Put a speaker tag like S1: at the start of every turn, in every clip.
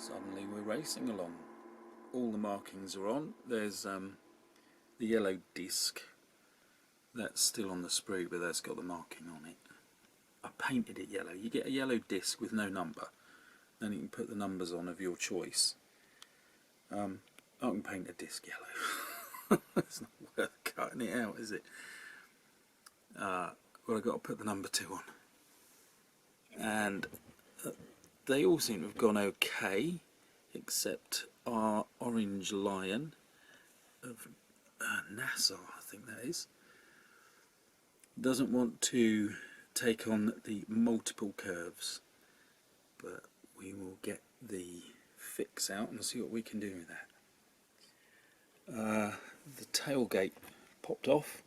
S1: Suddenly we're racing along. All the markings are on. There's the yellow disc that's still on the sprue, but that's got the marking on it. I painted it yellow. You get a yellow disc with no number, then you can put the numbers on of your choice. I can paint a disc yellow. It's not worth cutting it out, is it? Well, I've got to put the number 2 on. And they all seem to have gone okay, except our orange lion of NASA, I think that is, doesn't want to take on the multiple curves, but we will get the fix out and see what we can do with that. The tailgate popped off,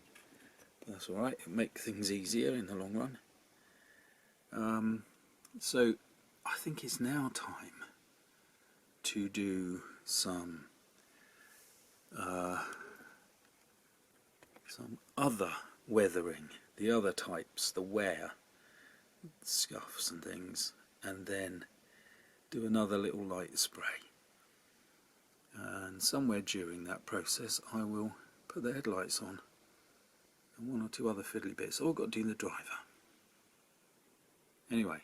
S1: but that's alright, it'll make things easier in the long run. So I think it's now time to do some other weathering, the other types, the wear, scuffs and things, and then do another little light spray. And somewhere during that process I will put the headlights on and 1 or 2 other fiddly bits. All I've got to do in the driver. Anyway,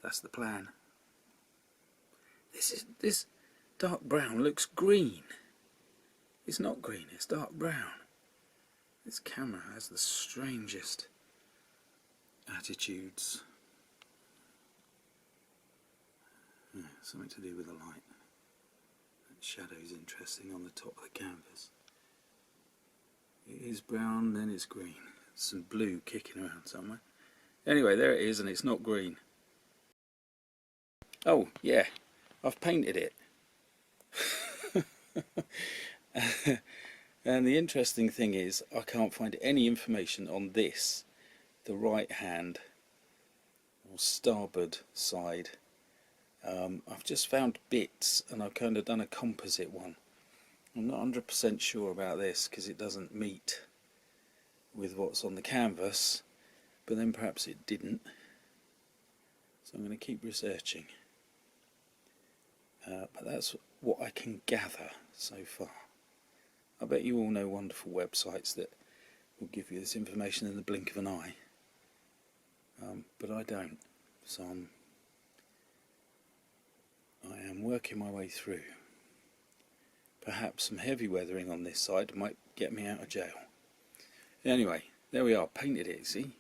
S1: that's the plan. This dark brown looks green. It's not green, it's dark brown. This camera has the strangest attitudes. Yeah, something to do with the light. That shadow is interesting on the top of the canvas. It is brown, then it's green. Some blue kicking around somewhere. Anyway, there it is, and it's not green. Oh, yeah, I've painted it. And the interesting thing is, I can't find any information on this, the right hand or starboard side. I've just found bits, and I've kind of done a composite one. I'm not 100% sure about this because it doesn't meet with what's on the canvas, but then perhaps it didn't. So I'm going to keep researching. But that's what I can gather so far. I bet you all know wonderful websites that will give you this information in the blink of an eye. But I don't. So I am working my way through. Perhaps some heavy weathering on this side might get me out of jail. Anyway, there we are, painted it, see?